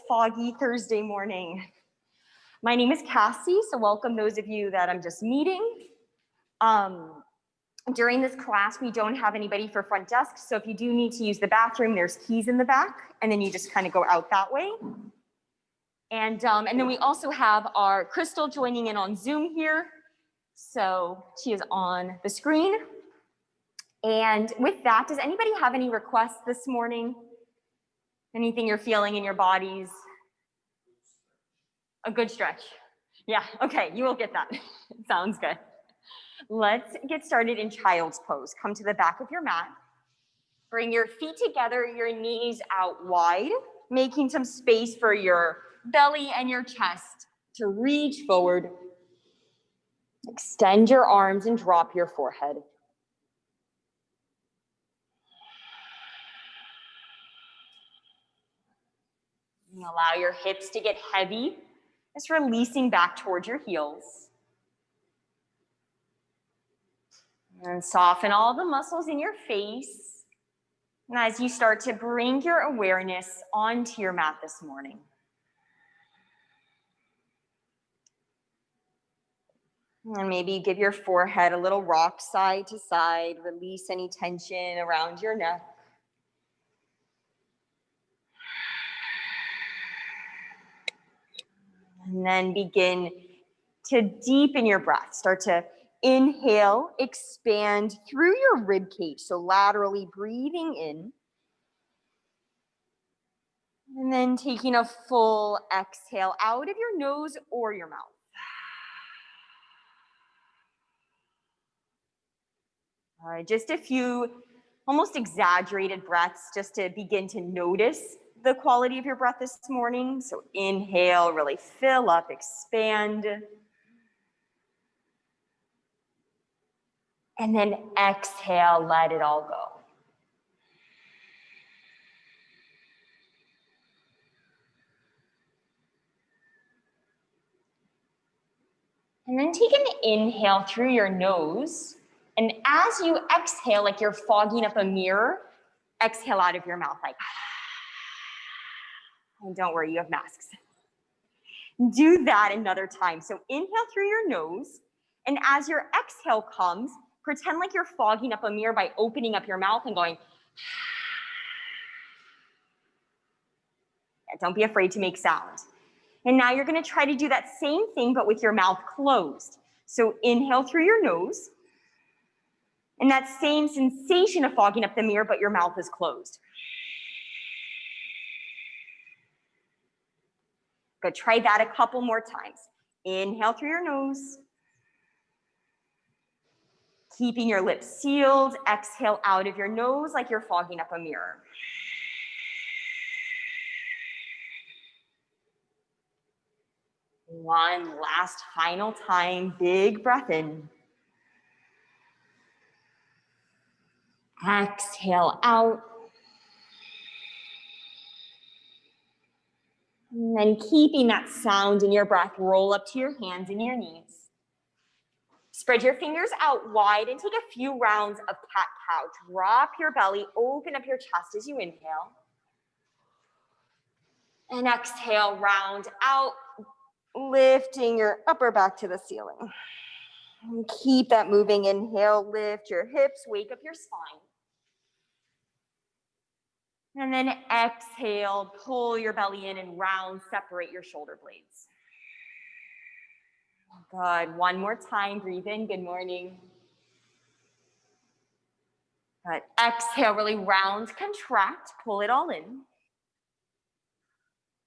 foggy Thursday morning. My name is Cassie, so welcome those of you that I'm just meeting. During this class, we don't have anybody for front desk, so if you do need to use the bathroom, there's keys in the back, and then you just kind of go out that way. And then we also have our Crystal joining in on Zoom here. So she is on the screen. And with that, does anybody have any requests this morning? Anything you're feeling in your bodies? A good stretch. Yeah, okay, you will get that. Sounds good. Let's get started in child's pose. Come to the back of your mat. Bring your feet together, your knees out wide, making some space for your belly and your chest to reach forward. Extend your arms and drop your forehead. And allow your hips to get heavy, just releasing back towards your heels. And soften all the muscles in your face. And as you start to bring your awareness onto your mat this morning. And maybe give your forehead a little rock side to side, release any tension around your neck. And then begin to deepen your breath. Start to inhale, expand through your rib cage. So laterally breathing in. And then taking a full exhale out of your nose or your mouth. All right, just a few almost exaggerated breaths just to begin to notice the quality of your breath this morning. So inhale, really fill up, expand. And then exhale, let it all go. And then take an inhale through your nose. And as you exhale, like you're fogging up a mirror, exhale out of your mouth like, and don't worry, you have masks. Do that another time. So inhale through your nose. And as your exhale comes, pretend like you're fogging up a mirror by opening up your mouth and going, yeah, don't be afraid to make sound. And now you're going to try to do that same thing, but with your mouth closed. So inhale through your nose. And that same sensation of fogging up the mirror, but your mouth is closed. Good, try that a couple more times. Inhale through your nose. Keeping your lips sealed, exhale out of your nose like you're fogging up a mirror. One last final time, big breath in. Exhale out. And then keeping that sound in your breath, roll up to your hands and your knees. Spread your fingers out wide and take a few rounds of cat-cow. Drop your belly, open up your chest as you inhale. And exhale, round out, lifting your upper back to the ceiling. And keep that moving. Inhale, lift your hips, wake up your spine. And then exhale, pull your belly in and round, separate your shoulder blades. Good, one more time, breathe in, good morning. Good, exhale, really round, contract, pull it all in.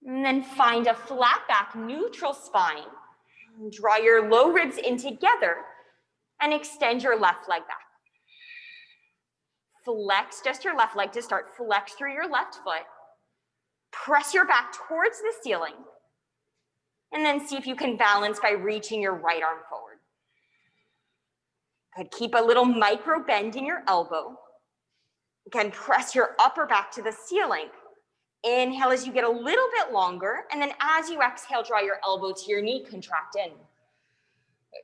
And then find a flat back, neutral spine. Draw your low ribs in together and extend your left leg back. Flex just your left leg to start. Flex through your left foot. Press your back towards the ceiling. And then see if you can balance by reaching your right arm forward. Good. Keep a little micro bend in your elbow. Again, press your upper back to the ceiling. Inhale as you get a little bit longer. And then as you exhale, draw your elbow to your knee, contract in.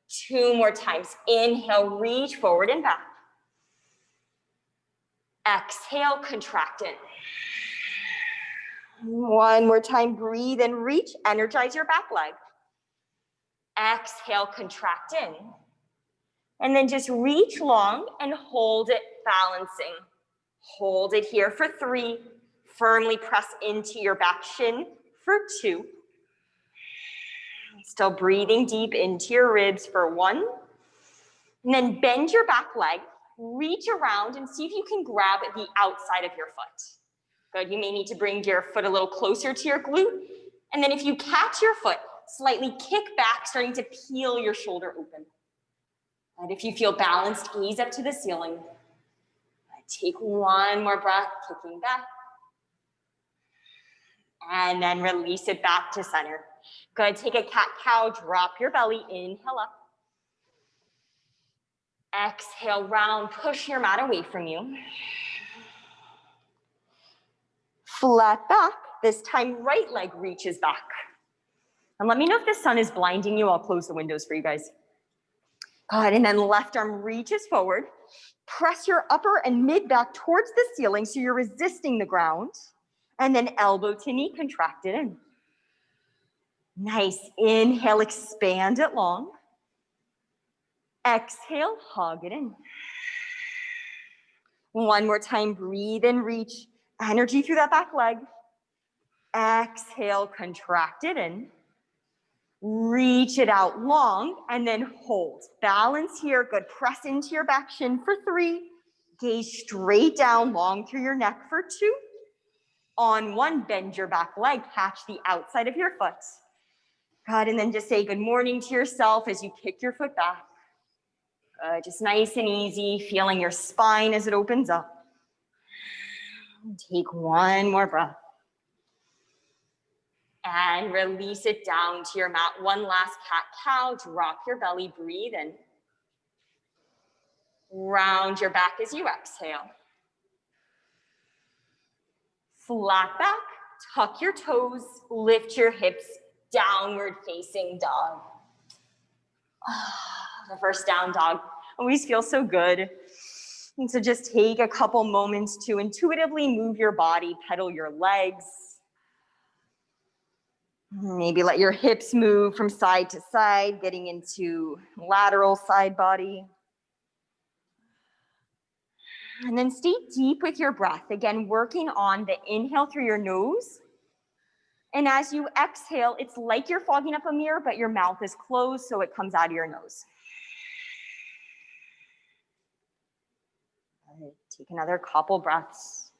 Two more times. Inhale, reach forward and back. Exhale, contract in. One more time, breathe and reach, energize your back leg. Exhale, contract in. And then just reach long and hold it, balancing. Hold it here for 3. Firmly press into your back shin for 2. Still breathing deep into your ribs for 1. And then bend your back leg, reach around and see if you can grab the outside of your foot. Good, you may need to bring your foot a little closer to your glute. And then if you catch your foot, slightly kick back, starting to peel your shoulder open. And if you feel balanced, gaze up to the ceiling. Take one more breath, kicking back. And then release it back to center. Good, take a cat-cow, drop your belly, inhale up. Exhale, round, push your mat away from you. Flat back, this time right leg reaches back. And let me know if the sun is blinding you. I'll close the windows for you guys. Good, and then left arm reaches forward. Press your upper and mid back towards the ceiling so you're resisting the ground. And then elbow to knee, contract it in. Nice, inhale, expand it long. Exhale, hug it in. One more time, breathe and reach. Energy through that back leg. Exhale, contract it in. Reach it out long and then hold. Balance here, good. Press into your back shin for 3. Gaze straight down, long through your neck for 2. On 1, bend your back leg, catch the outside of your foot. Good, and then just say good morning to yourself as you kick your foot back. Good, just nice and easy, feeling your spine as it opens up. Take one more breath. And release it down to your mat. One last cat-cow, drop your belly, breathe in. Round your back as you exhale. Flat back, tuck your toes, lift your hips, downward facing dog. The first down dog always feels so good. And so just take a couple moments to intuitively move your body, pedal your legs. Maybe let your hips move from side to side, getting into lateral side body. And then stay deep with your breath. Again, working on the inhale through your nose. And as you exhale, it's like you're fogging up a mirror, but your mouth is closed, so it comes out of your nose. Take another couple breaths.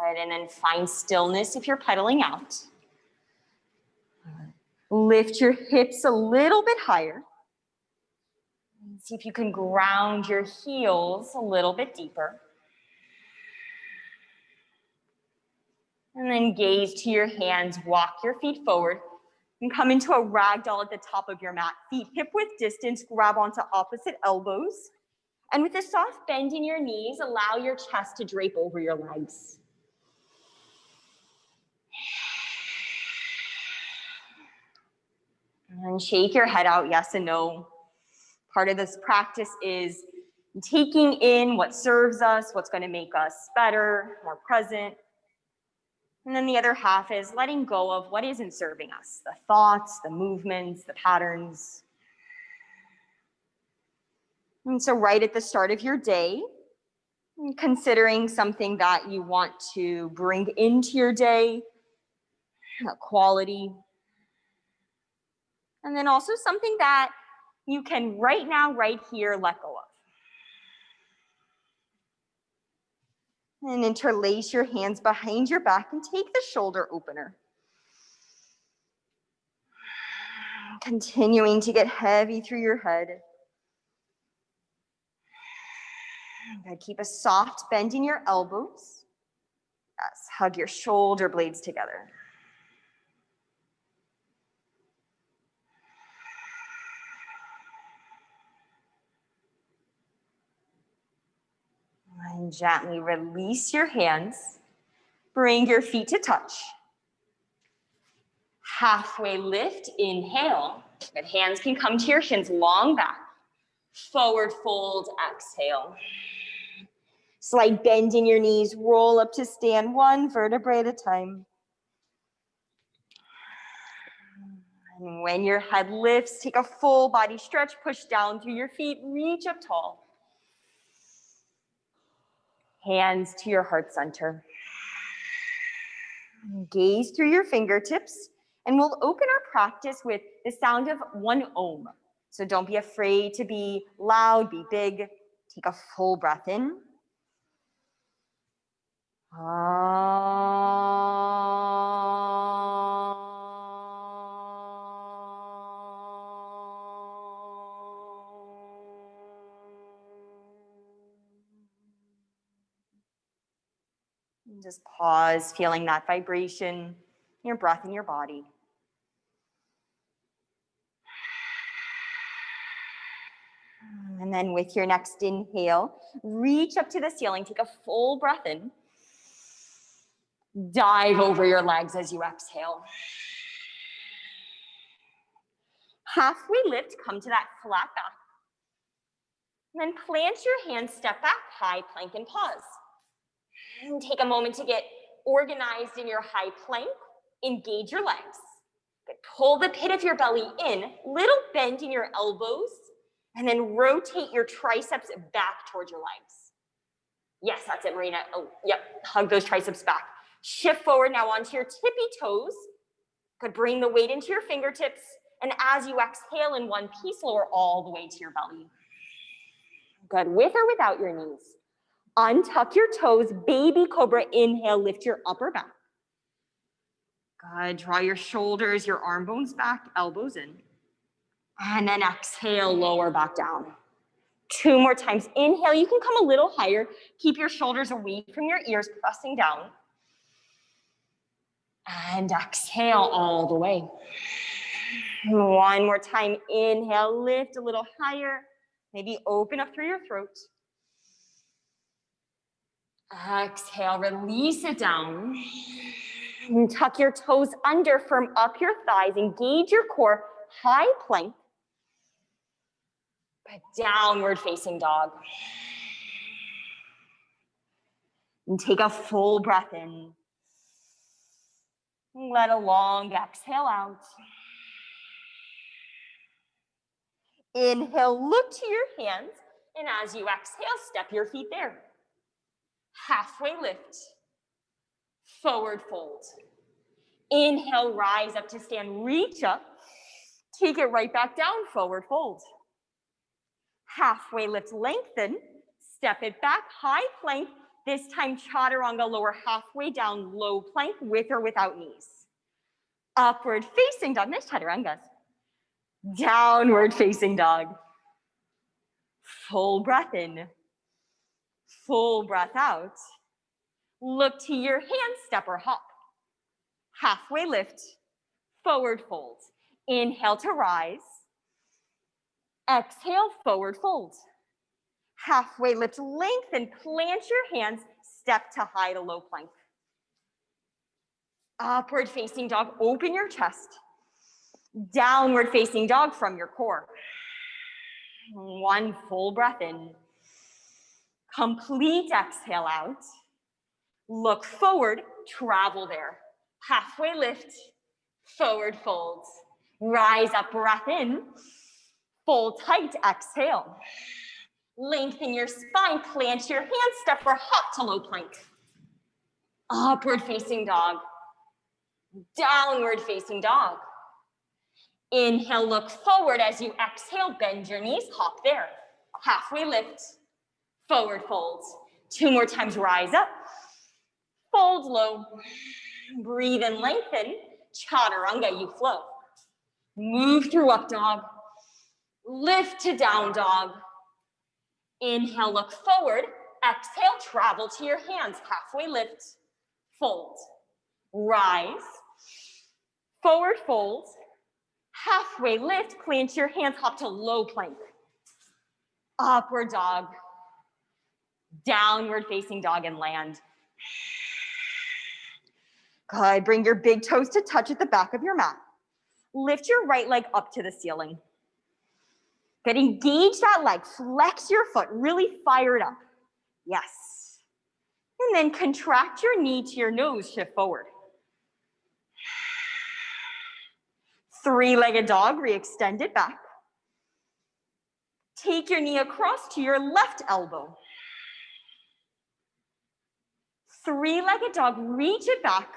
Good, and then find stillness if you're pedaling out. Lift your hips a little bit higher. See if you can ground your heels a little bit deeper. And then gaze to your hands, walk your feet forward, and come into a ragdoll at the top of your mat. Feet hip width distance, grab onto opposite elbows. And with a soft bend in your knees, allow your chest to drape over your legs. And shake your head out, yes and no. Part of this practice is taking in what serves us, what's going to make us better, more present. And then the other half is letting go of what isn't serving us, the thoughts, the movements, the patterns. And so right at the start of your day, considering something that you want to bring into your day, quality. And then also something that you can right now, right here, let go of. And interlace your hands behind your back and take the shoulder opener. Continuing to get heavy through your head. Good. Keep a soft bend in your elbows. Yes, hug your shoulder blades together. And gently release your hands. Bring your feet to touch. Halfway lift, inhale. Good, hands can come to your shins, long back. Forward fold, exhale. Slight bend in your knees, roll up to stand, one vertebrae at a time. And when your head lifts, take a full body stretch, push down through your feet, reach up tall. Hands to your heart center. Gaze through your fingertips, and we'll open our practice with the sound of one Om. So don't be afraid to be loud, be big. Take a full breath in. And just pause, feeling that vibration, your breath in your body. And then with your next inhale, reach up to the ceiling, take a full breath in. Dive over your legs as you exhale. Halfway lift, come to that flat back. And then plant your hands, step back, high plank and pause. And take a moment to get organized in your high plank. Engage your legs. Good. Pull the pit of your belly in, little bend in your elbows, and then rotate your triceps back towards your legs. Yes, that's it, Marina. Oh, yep, hug those triceps back. Shift forward now onto your tippy toes. Good, bring the weight into your fingertips, and as you exhale in one piece, lower all the way to your belly. Good, with or without your knees. Untuck your toes, baby cobra, inhale, lift your upper back. Good, draw your shoulders, your arm bones back, elbows in. And then exhale, lower back down. 2 more times. Inhale, you can come a little higher. Keep your shoulders away from your ears, pressing down. And exhale all the way. 1 more time. Inhale, lift a little higher. Maybe open up through your throat. Exhale, release it down. And tuck your toes under, firm up your thighs, engage your core, high plank. Downward facing dog. And take a full breath in. Let a long exhale out. Inhale, look to your hands, and as you exhale, step your feet there. Halfway lift, forward fold. Inhale, rise up to stand, reach up, take it right back down, forward fold. Halfway lift, lengthen, step it back, high plank, this time chaturanga, lower halfway down, low plank, with or without knees. Upward facing dog, nice chaturangas. Downward facing dog. Full breath in, full breath out. Look to your hand, step or hop. Halfway lift, forward fold. Inhale to rise. Exhale, forward fold. Halfway lift, lengthen, plant your hands, step to high to low plank. Upward facing dog, open your chest. Downward facing dog from your core. 1 full breath in. Complete exhale out. Look forward, travel there. Halfway lift, forward fold. Rise up, breath in. Fold tight, exhale. Lengthen your spine, plant your hands, step or hop to low plank. Upward facing dog. Downward facing dog. Inhale, look forward. As you exhale, bend your knees, hop there. Halfway lift, forward fold. 2 more times, rise up. Fold low. Breathe and lengthen. Chaturanga, you flow. Move through up dog. Lift to down dog. Inhale, look forward. Exhale, travel to your hands. Halfway lift. Fold. Rise. Forward fold. Halfway lift, plant your hands, hop to low plank. Upward dog. Downward facing dog and land. Good, bring your big toes to touch at the back of your mat. Lift your right leg up to the ceiling. Good, engage that leg, flex your foot, really fire it up. Yes. And then contract your knee to your nose, shift forward. Three-legged dog, re-extend it back. Take your knee across to your left elbow. Three-legged dog, reach it back.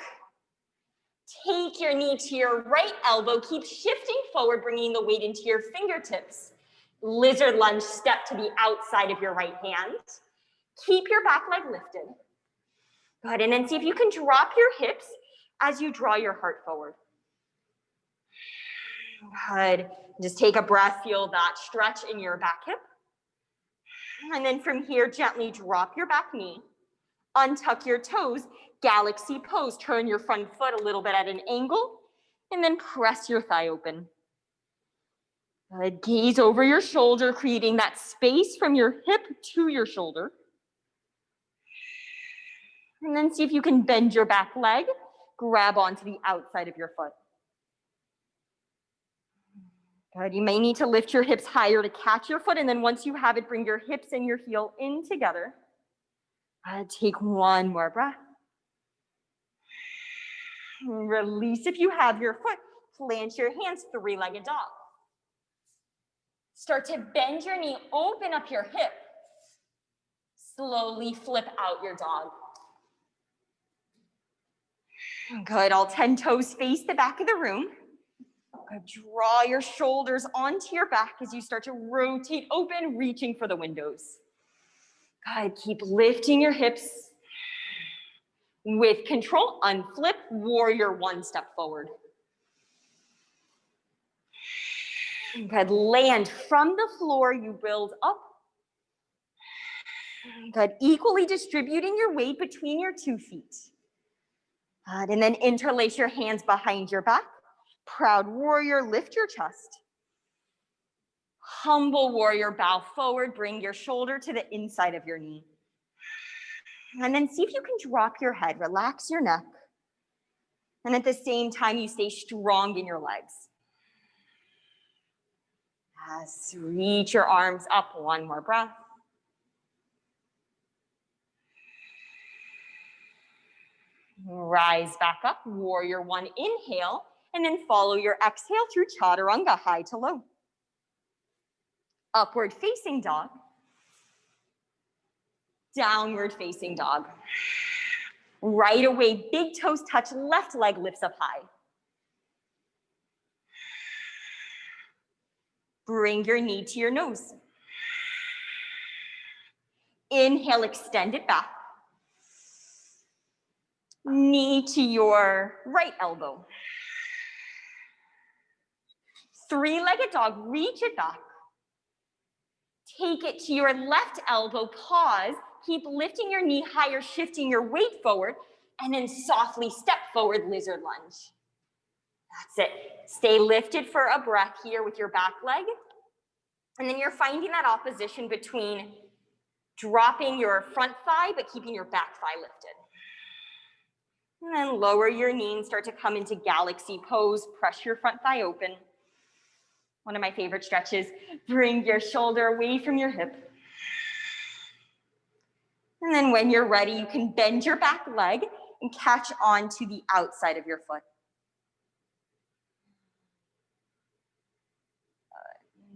Take your knee to your right elbow. Keep shifting forward, bringing the weight into your fingertips. Lizard lunge, step to the outside of your right hand. Keep your back leg lifted. Good, and then see if you can drop your hips as you draw your heart forward. Good, just take a breath, feel that stretch in your back hip. And then from here, gently drop your back knee, untuck your toes, galaxy pose, turn your front foot a little bit at an angle, and then press your thigh open. Good, gaze over your shoulder, creating that space from your hip to your shoulder. And then see if you can bend your back leg, grab onto the outside of your foot. Good, you may need to lift your hips higher to catch your foot, and then once you have it, bring your hips and your heel in together. Take one more breath. Release if you have your foot. Plant your hands, three-legged dog. Start to bend your knee, open up your hip. Slowly flip out your dog. Good, all 10 toes face the back of the room. Good. Draw your shoulders onto your back as you start to rotate open, reaching for the windows. Good, keep lifting your hips. With control, unflip, warrior one, step forward. Good, land from the floor, you build up. Good, equally distributing your weight between your 2 feet. Good, and then interlace your hands behind your back. Proud warrior, lift your chest. Humble warrior, bow forward, bring your shoulder to the inside of your knee. And then see if you can drop your head, relax your neck. And at the same time, you stay strong in your legs. Yes, reach your arms up, one more breath. Rise back up, warrior one, inhale, and then follow your exhale through chaturanga, high to low. Upward facing dog. Downward facing dog. Right away, big toes touch, left leg lifts up high. Bring your knee to your nose. Inhale, extend it back. Knee to your right elbow. Three-legged dog, reach it back. Take it to your left elbow, pause, keep lifting your knee higher, shifting your weight forward, and then softly step forward, lizard lunge. That's it. Stay lifted for a breath here with your back leg. And then you're finding that opposition between dropping your front thigh, but keeping your back thigh lifted. And then lower your knee and start to come into galaxy pose. Press your front thigh open. One of my favorite stretches. Bring your shoulder away from your hip. And then when you're ready, you can bend your back leg and catch on to the outside of your foot.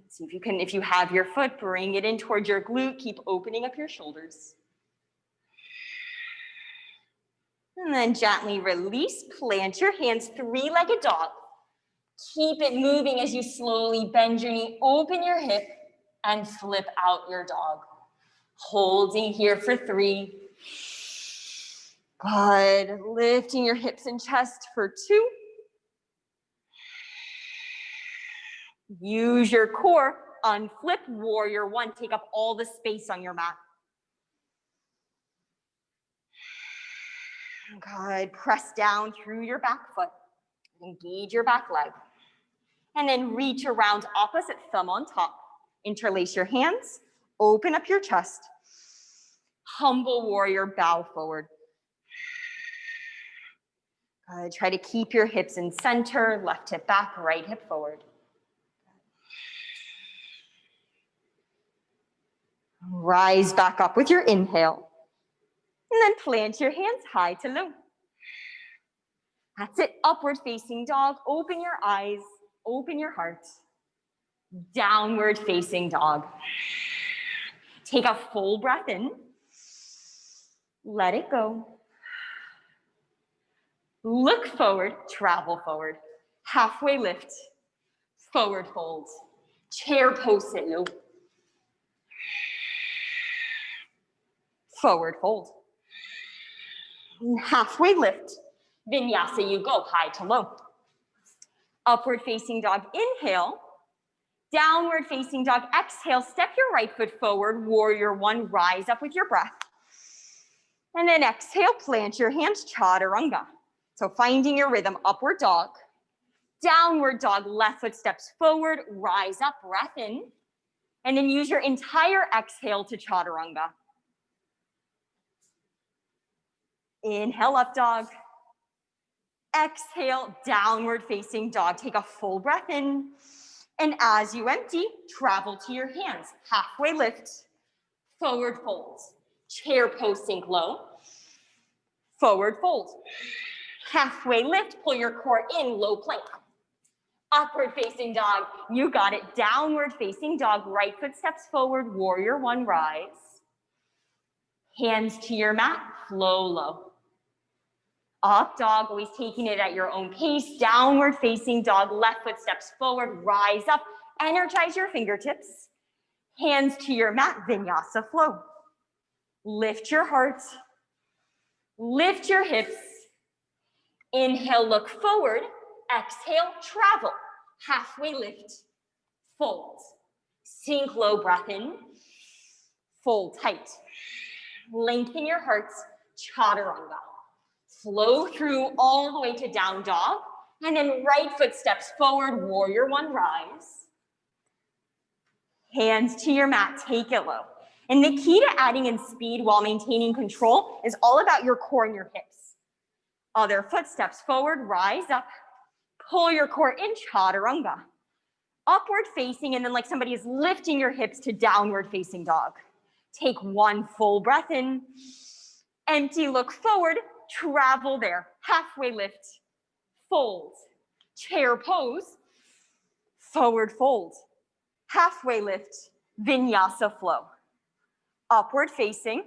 See if you can, if you have your foot, bring it in towards your glute. Keep opening up your shoulders. And then gently release, plant your hands, three-legged dog. Keep it moving as you slowly bend your knee, open your hip, and flip out your dog. Holding here for 3. Good. Lifting your hips and chest for 2. Use your core. Unflip, warrior one. Take up all the space on your mat. Good. Press down through your back foot. Engage your back leg. And then reach around opposite thumb on top. Interlace your hands. Open up your chest. Humble warrior, bow forward. Good. Try to keep your hips in center. Left hip back, right hip forward. Rise back up with your inhale. And then plant your hands high to low. That's it, upward facing dog. Open your eyes, open your heart. Downward facing dog. Take a full breath in. Let it go. Look forward, travel forward. Halfway lift, forward fold. Chair pose sit low. Forward fold. Halfway lift, vinyasa you go, high to low. Upward facing dog, inhale. Downward facing dog, exhale, step your right foot forward, warrior one, rise up with your breath. And then exhale, plant your hands, chaturanga. So finding your rhythm, upward dog, downward dog, left foot steps forward, rise up, breath in, and then use your entire exhale to chaturanga. Inhale, up dog. Exhale, downward facing dog. Take a full breath in. And as you empty, travel to your hands. Halfway lift, forward fold. Chair pose, sink low. Forward fold. Halfway lift, pull your core in, low plank. Upward facing dog, you got it. Downward facing dog, right foot steps forward, warrior one, rise. Hands to your mat, flow low. Up dog, always taking it at your own pace. Downward facing dog, left foot steps forward, rise up. Energize your fingertips. Hands to your mat, vinyasa flow. Lift your heart. Lift your hips. Inhale, look forward. Exhale, travel. Halfway lift. Fold. Sink low, breath in. Fold tight. Lengthen your heart. Chaturanga. Flow through all the way to down dog. And then right foot steps forward, warrior one, rise. Hands to your mat, take it low. And the key to adding in speed while maintaining control is all about your core and your hips. Other foot steps forward, rise up. Pull your core in, chaturanga. Upward facing, and then like somebody is lifting your hips to downward facing dog. Take one full breath in. Empty, look forward. Travel there, halfway lift, fold, chair pose, forward fold, halfway lift, vinyasa flow, upward facing,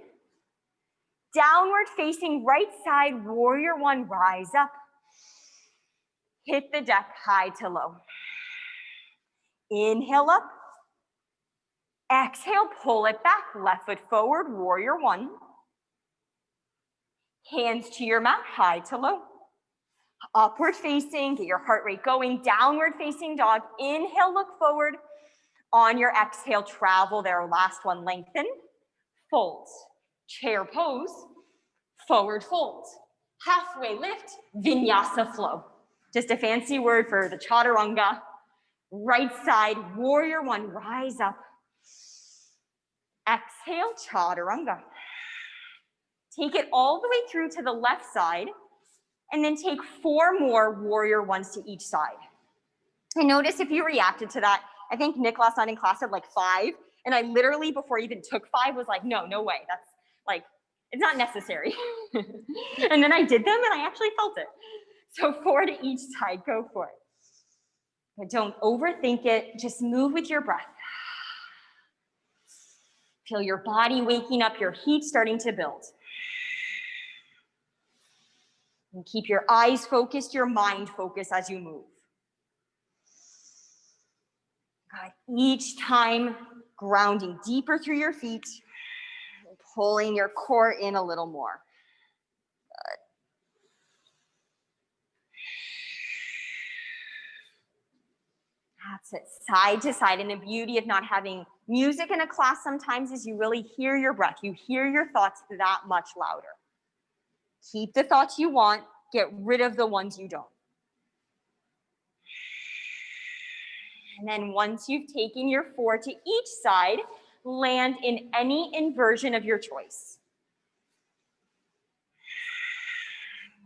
downward facing, right side, warrior one, rise up, hit the deck, high to low. Inhale up, exhale, pull it back, left foot forward, warrior one. Hands to your mat, high to low. Upward facing, get your heart rate going. Downward facing dog. Inhale, look forward. On your exhale, travel there. Last one, lengthen. Fold. Chair pose. Forward fold. Halfway lift. Vinyasa flow. Just a fancy word for the chaturanga. Right side, warrior one, rise up. Exhale, chaturanga. Take it all the way through to the left side, and then take 4 more warrior ones to each side. And notice if you reacted to that, I think Nick last night in class had like 5, and I literally, before I even took 5, was like, no way, that's like, it's not necessary. And then I did them, and I actually felt it. So 4 to each side, go for it. But don't overthink it, just move with your breath. Feel your body waking up, your heat starting to build. And keep your eyes focused, your mind focused as you move. God, each time grounding deeper through your feet, pulling your core in a little more. Good. That's it, side to side. And the beauty of not having music in a class sometimes is you really hear your breath. You hear your thoughts that much louder. Keep the thoughts you want, get rid of the ones you don't. And then once you've taken your 4 to each side, land in any inversion of your choice.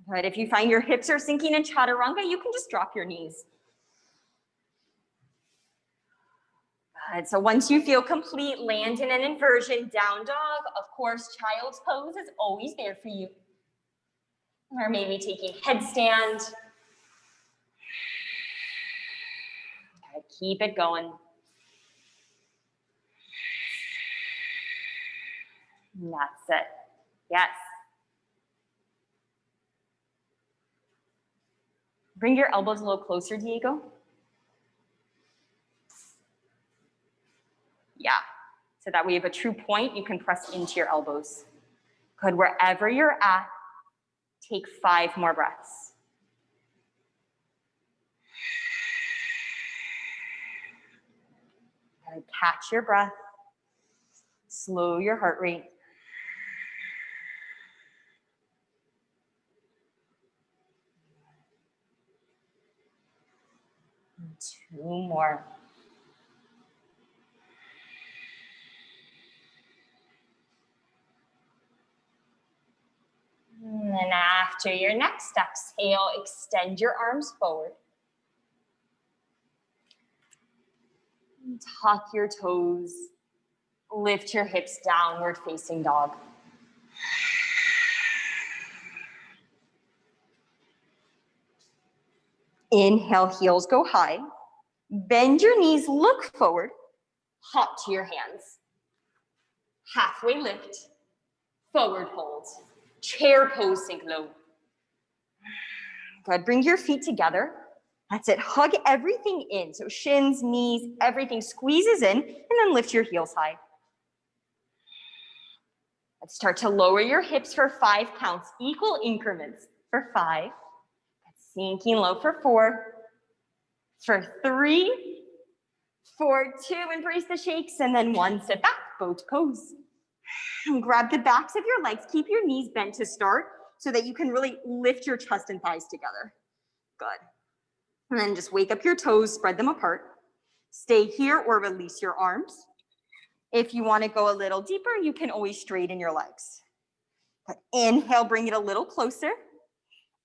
But if you find your hips are sinking in chaturanga, you can just drop your knees. Good. So once you feel complete, land in an inversion, down dog. Of course, child's pose is always there for you. Or maybe taking headstand. Good. Keep it going. And that's it. Yes. Bring your elbows a little closer, Diego. Yeah. So that way you have a true point, you can press into your elbows. Good. Wherever you're at, take 5 more breaths. Good. Catch your breath. Slow your heart rate. And 2 more. And then after your next exhale, extend your arms forward. Tuck your toes. Lift your hips, downward facing dog. Inhale, heels go high. Bend your knees, look forward. Hop to your hands. Halfway lift. Forward hold. Chair pose, sink low. Good. Bring your feet together. That's it. Hug everything in. So shins, knees, everything squeezes in, and then lift your heels high. Let's start to lower your hips for 5 counts, equal increments for 5. Sinking low for 4, for 3, for 2, embrace the shakes, and then 1, sit back, boat pose. And grab the backs of your legs, keep your knees bent to start so that you can really lift your chest and thighs together. Good. And then just wake up your toes, spread them apart. Stay here or release your arms. If you want to go a little deeper, you can always straighten your legs. Good. Inhale, bring it a little closer.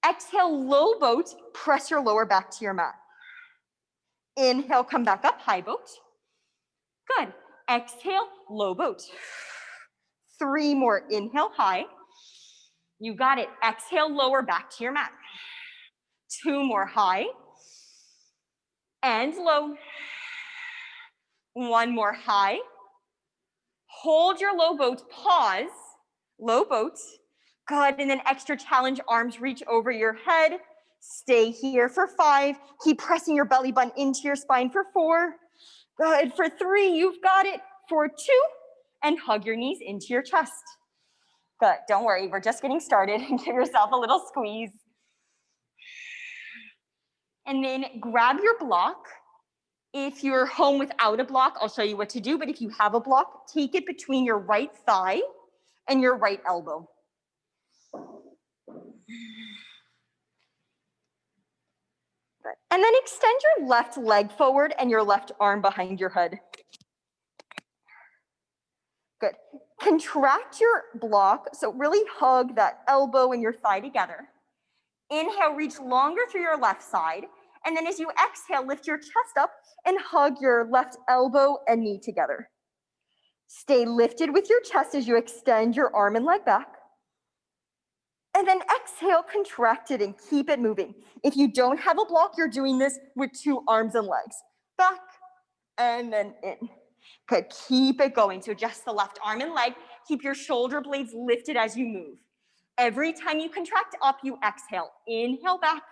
Exhale, low boat, press your lower back to your mat. Inhale, come back up, high boat. Good. Exhale, low boat. 3 more, inhale, high. You got it. Exhale, lower back to your mat. 2 more, high. And low. 1 more, high. Hold your low boat, pause. Low boat. Good, and then extra challenge, arms reach over your head. Stay here for 5. Keep pressing your belly button into your spine for 4. Good, for 3, you've got it. For 2, and hug your knees into your chest. Good, don't worry, we're just getting started. Give yourself a little squeeze. And then grab your block. If you're home without a block, I'll show you what to do, but if you have a block, take it between your right thigh and your right elbow. Good. And then extend your left leg forward and your left arm behind your head. Good. Contract your block, so really hug that elbow and your thigh together. Inhale, reach longer through your left side, and then as you exhale, lift your chest up and hug your left elbow and knee together. Stay lifted with your chest as you extend your arm and leg back. And then exhale, contract it and keep it moving. If you don't have a block, you're doing this with 2 arms and legs. Back and then in. Good, keep it going. So just the left arm and leg. Keep your shoulder blades lifted as you move. Every time you contract up, you exhale. Inhale back.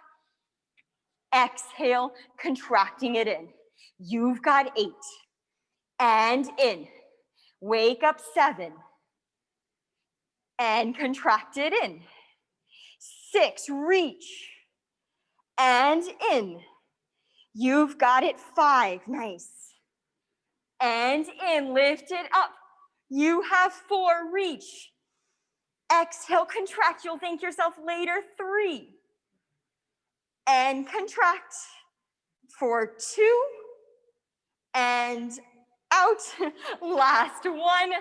Exhale, contracting it in. You've got 8. And in. Wake up 7. And contract it in. 6, reach. And in. You've got it. 5, nice. And in, lift it up. You have 4, reach. Exhale, contract. You'll thank yourself later. 3. And contract. For 2. And out. Last 1.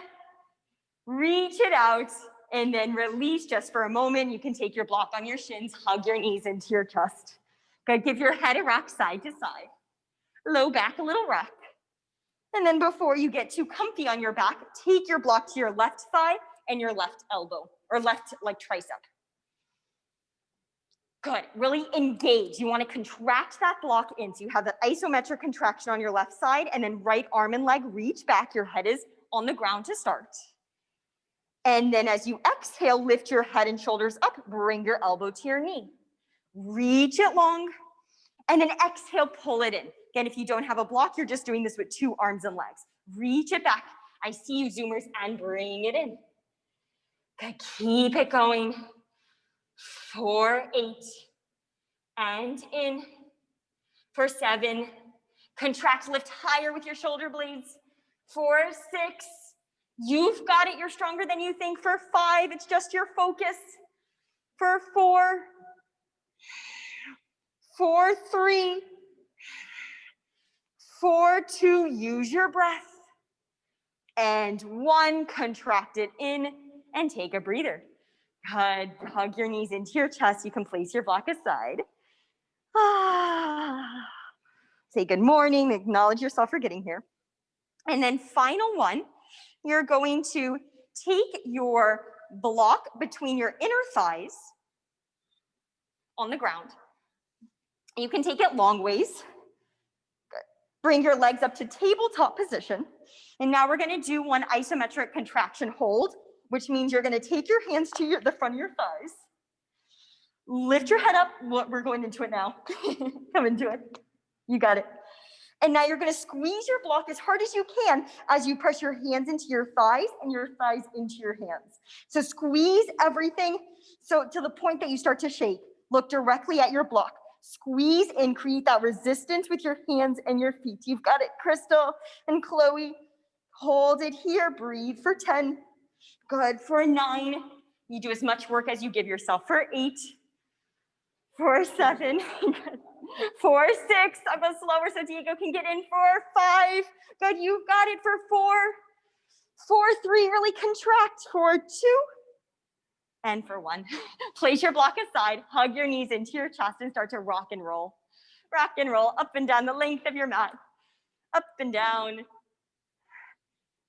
Reach it out. And then release just for a moment. You can take your block on your shins. Hug your knees into your chest. Good. Give your head a rock side to side. Low back, a little rock. And then before you get too comfy on your back, take your block to your left thigh and your left elbow, or left like tricep. Good, really engage. You wanna contract that block in. So you have the isometric contraction on your left side, and then right arm and leg reach back. Your head is on the ground to start. And then as you exhale, lift your head and shoulders up, bring your elbow to your knee. Reach it long, and then exhale, pull it in. Again, if you don't have a block, you're just doing this with 2 arms and legs. Reach it back. I see you, Zoomers, and bring it in. Good, keep it going. 4, 8, and in. For 7, contract, lift higher with your shoulder blades. For 6, you've got it, you're stronger than you think. For 5, it's just your focus. For 4, for 3, for 2, use your breath. And 1, contract it in and take a breather. Good, hug your knees into your chest. You can place your block aside. Say good morning, acknowledge yourself for getting here. And then final one, you're going to take your block between your inner thighs on the ground. You can take it long ways. Good. Bring your legs up to tabletop position. And now we're gonna do one isometric contraction hold, which means you're gonna take your hands to the front of your thighs. Lift your head up. We're going into it now. Come into it. You got it. And now you're gonna squeeze your block as hard as you can as you press your hands into your thighs and your thighs into your hands. So squeeze everything so to the point that you start to shake. Look directly at your block. Squeeze and create that resistance with your hands and your feet. You've got it, Crystal and Chloe. Hold it here, breathe for 10. Good, for 9. You do as much work as you give yourself. For 8, for 7, for 6, I'll go slower so Diego can get in. For 5, good, you've got it. For 4, for 3, really contract. For 2, and for 1. Place your block aside, hug your knees into your chest and start to rock and roll. Rock and roll up and down the length of your mat. Up and down.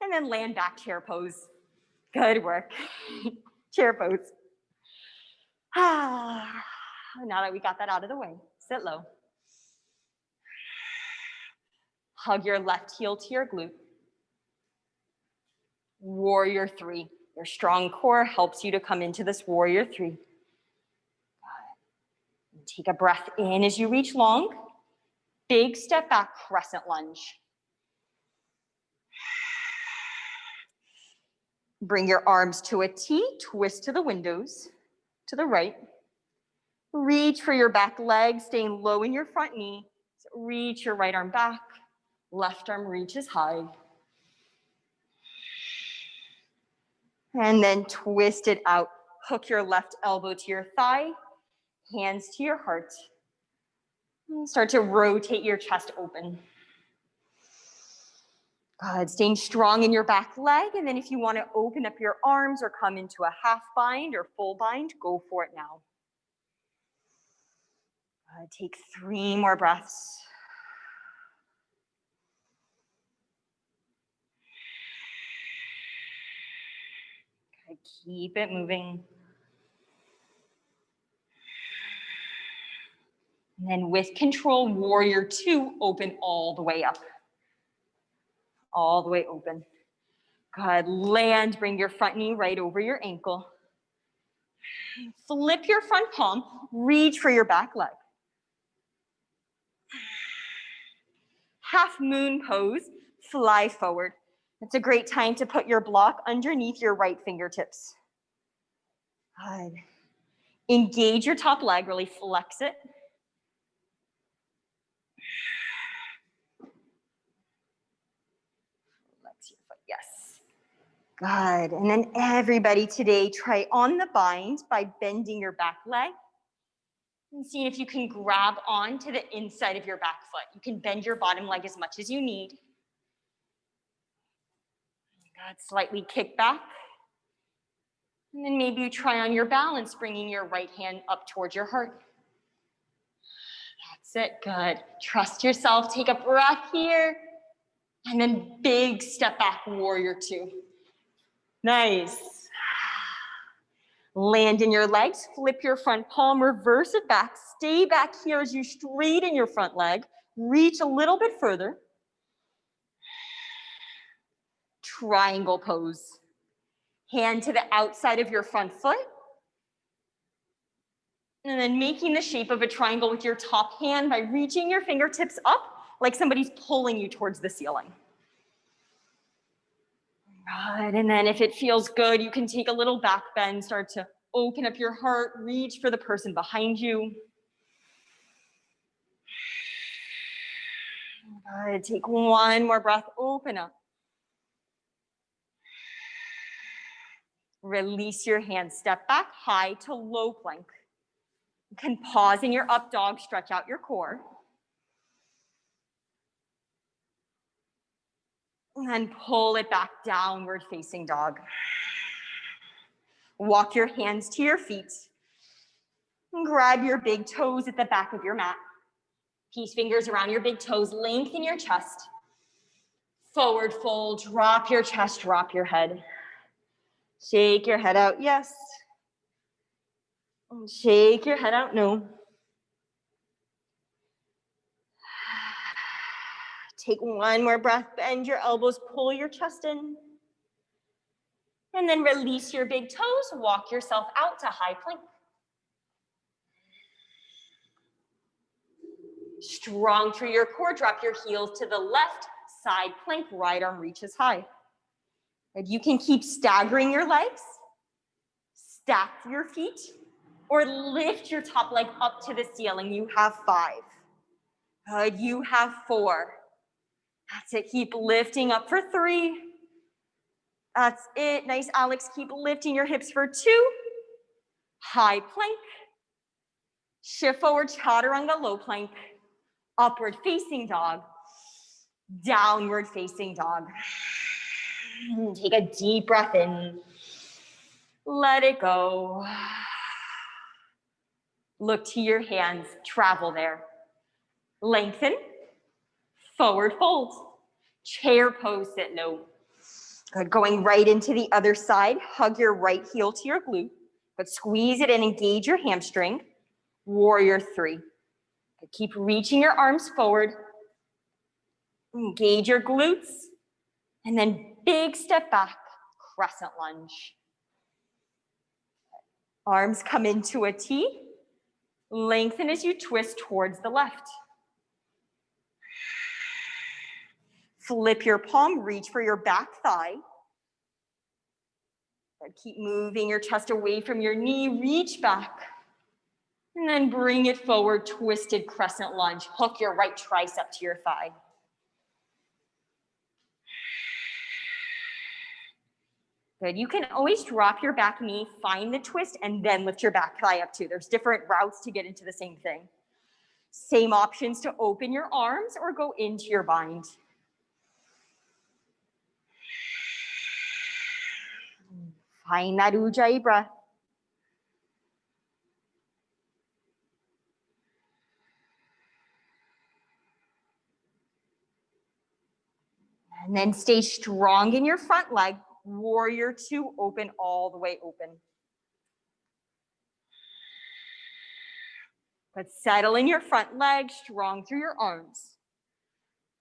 And then land back, chair pose. Good work. Chair pose. Now that we got that out of the way, sit low. Hug your left heel to your glute. Warrior 3. Your strong core helps you to come into this warrior 3. Take a breath in as you reach long. Big step back, crescent lunge. Bring your arms to a T, twist to the windows, to the right. Reach for your back leg, staying low in your front knee. So reach your right arm back, left arm reaches high. And then twist it out. Hook your left elbow to your thigh, hands to your heart. And start to rotate your chest open. Good, staying strong in your back leg. And then if you want to open up your arms or come into a half bind or full bind, go for it now. Good, take 3 more breaths. Good, keep it moving. And then with control, warrior 2, open all the way up. All the way open. Good, land, bring your front knee right over your ankle. Flip your front palm, reach for your back leg. Half moon pose, fly forward. It's a great time to put your block underneath your right fingertips. Good. Engage your top leg, really flex it. Yes. Good. And then everybody today, try on the bind by bending your back leg and seeing if you can grab on to the inside of your back foot. You can bend your bottom leg as much as you need. Good. Slightly kick back. And then maybe you try on your balance, bringing your right hand up towards your heart. That's it. Good. Trust yourself. Take a breath here. And then big step back, warrior two. Nice. Land in your legs, flip your front palm, reverse it back, stay back here as you straighten your front leg, reach a little bit further. Triangle pose. Hand to the outside of your front foot. And then making the shape of a triangle with your top hand by reaching your fingertips up like somebody's pulling you towards the ceiling. Good, and then if it feels good, you can take a little back bend, start to open up your heart, reach for the person behind you. Good, take one more breath, open up. Release your hands, step back, high to low plank. You can pause in your up dog, stretch out your core. And then pull it back, downward facing dog. Walk your hands to your feet. And grab your big toes at the back of your mat. Peace fingers around your big toes, lengthen your chest. Forward fold, drop your chest, drop your head. Shake your head out, yes. And shake your head out, no. Take one more breath, bend your elbows, pull your chest in. And then release your big toes, walk yourself out to high plank. Strong through your core, drop your heels to the left side plank, right arm reaches high. And you can keep staggering your legs, stack your feet, or lift your top leg up to the ceiling. You have 5. Good, you have 4. That's it, keep lifting up for 3. That's it, nice, Alex, keep lifting your hips for 2. High plank. Shift forward, chaturanga, low plank. Upward facing dog. Downward facing dog. Take a deep breath in. Let it go. Look to your hands, travel there. Lengthen, forward fold. Chair pose, sit low. Good, going right into the other side. Hug your right heel to your glute, but squeeze it and engage your hamstring. Warrior 3. Good, keep reaching your arms forward. Engage your glutes, and then big step back, crescent lunge. Arms come into a T. Lengthen as you twist towards the left. Flip your palm, reach for your back thigh. Keep moving your chest away from your knee, reach back. And then bring it forward, twisted crescent lunge. Hook your right tricep to your thigh. Good, you can always drop your back knee, find the twist, and then lift your back thigh up too. There's different routes to get into the same thing. Same options to open your arms or go into your bind. Find that Ujjayi breath. And then stay strong in your front leg. Warrior 2, open all the way open. But settle in your front leg, strong through your arms.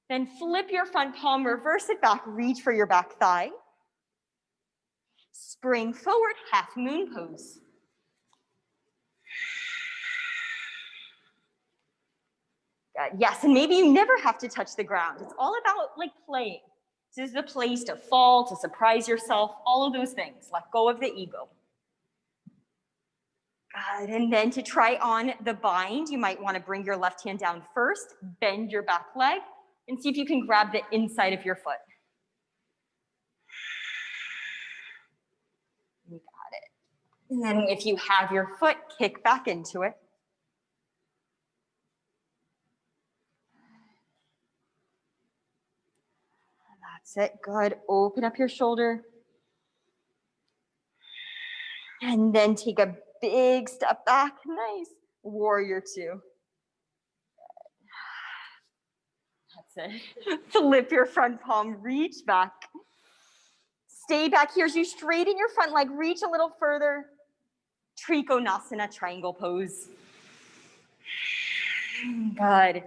Then flip your front palm, reverse it back, reach for your back thigh. Spring forward, half moon pose. Yes, and maybe you never have to touch the ground. It's all about like playing. This is the place to fall, to surprise yourself, all of those things. Let go of the ego. Good, and then to try on the bind, you might want to bring your left hand down first, bend your back leg, and see if you can grab the inside of your foot. You got it. And then if you have your foot, kick back into it. That's it, good. Open up your shoulder. And then take a big step back, nice. Warrior 2. That's it. Flip your front palm, reach back. Stay back here as you straighten your front leg, reach a little further. Trikonasana, triangle pose. Good.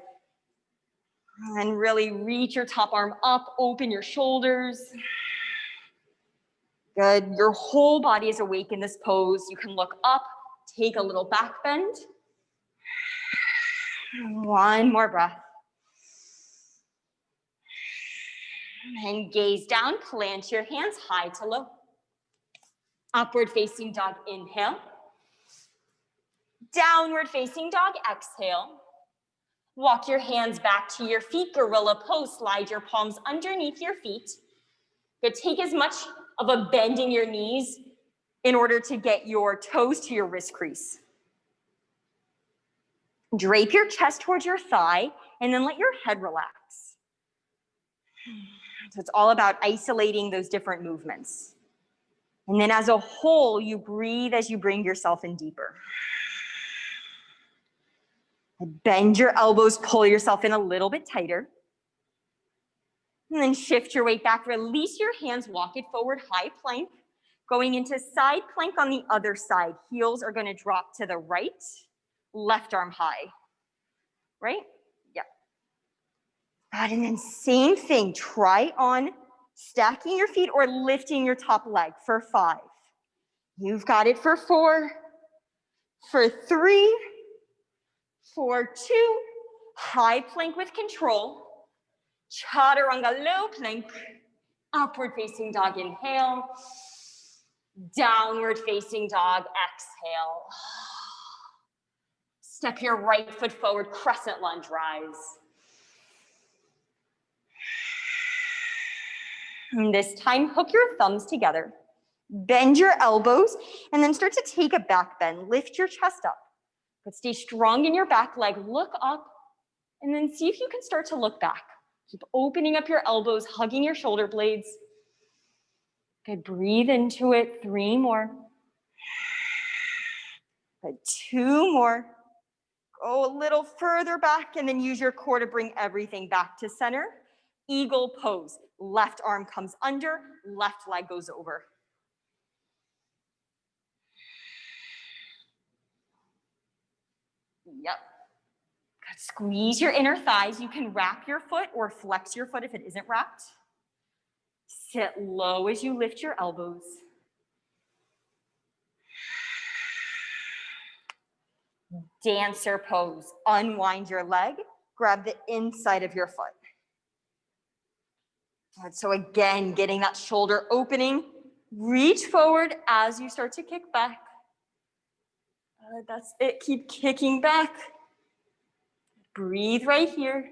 And really reach your top arm up, open your shoulders. Good. Your whole body is awake in this pose. You can look up, take a little back bend. One more breath. And gaze down, plant your hands high to low. Upward facing dog, inhale. Downward facing dog, exhale. Walk your hands back to your feet, gorilla pose. Slide your palms underneath your feet. Good. Take as much of a bend in your knees in order to get your toes to your wrist crease. Drape your chest towards your thigh and then let your head relax. So it's all about isolating those different movements. And then as a whole, you breathe as you bring yourself in deeper. Bend your elbows, pull yourself in a little bit tighter. And then shift your weight back, release your hands, walk it forward, high plank. Going into side plank on the other side. Heels are gonna drop to the right, left arm high. Right? Yep. Good, and then same thing, try on stacking your feet or lifting your top leg for 5. You've got it for 4, for 3, for 2, high plank with control, chaturanga low plank, upward facing dog, inhale, downward facing dog, exhale. Step your right foot forward, crescent lunge, rise. And this time, hook your thumbs together, bend your elbows, and then start to take a back bend. Lift your chest up, but stay strong in your back leg. Look up, and then see if you can start to look back. Keep opening up your elbows, hugging your shoulder blades. Good, breathe into it. 3 more. Good, 2 more. Go a little further back, and then use your core to bring everything back to center. Eagle pose. Left arm comes under, left leg goes over. Yep. Good. Squeeze your inner thighs. You can wrap your foot or flex your foot if it isn't wrapped. Sit low as you lift your elbows. Dancer pose. Unwind your leg. Grab the inside of your foot. Good. So again, getting that shoulder opening. Reach forward as you start to kick back. That's it. Keep kicking back. Breathe right here.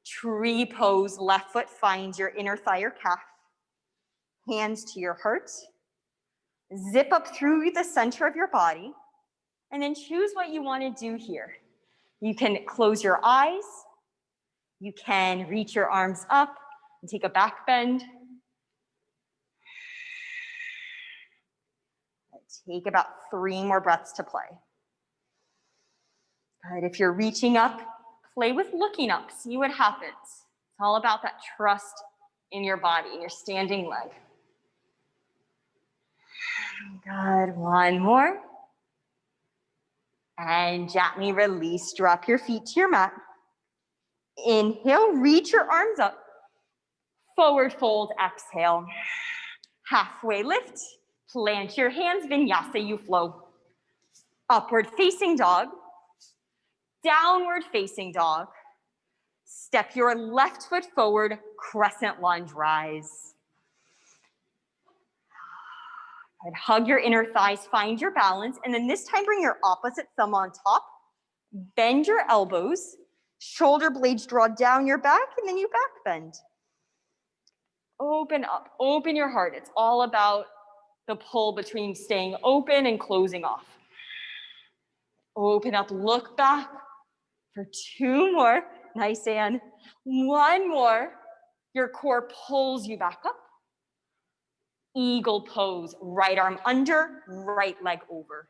Tree pose. Left foot finds your inner thigh or calf. Hands to your heart. Zip up through the center of your body. And then choose what you want to do here. You can close your eyes. You can reach your arms up and take a back bend. Take about 3 more breaths to play. Good. If you're reaching up, play with looking up. See what happens. It's all about that trust in your body, in your standing leg. Good. 1 more. And gently release. Drop your feet to your mat. Inhale, reach your arms up. Forward fold, exhale. Halfway lift. Plant your hands, vinyasa, you flow. Upward facing dog. Downward facing dog. Step your left foot forward, crescent lunge, rise. Good. Hug your inner thighs, find your balance, and then this time bring your opposite thumb on top. Bend your elbows, shoulder blades draw down your back, and then you back bend. Open up, open your heart. It's all about the pull between staying open and closing off. Open up, look back for 2 more. Nice, Anne. 1 more. Your core pulls you back up. Eagle pose, right arm under, right leg over.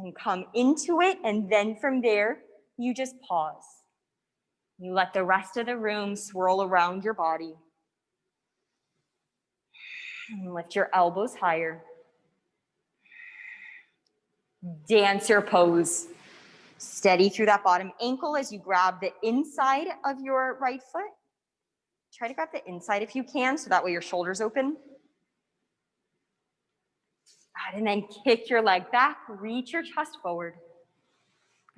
And come into it, and then from there, you just pause. You let the rest of the room swirl around your body. And lift your elbows higher. Dancer pose. Steady through that bottom ankle as you grab the inside of your right foot. Try to grab the inside if you can, so that way your shoulder's open. And then kick your leg back, reach your chest forward.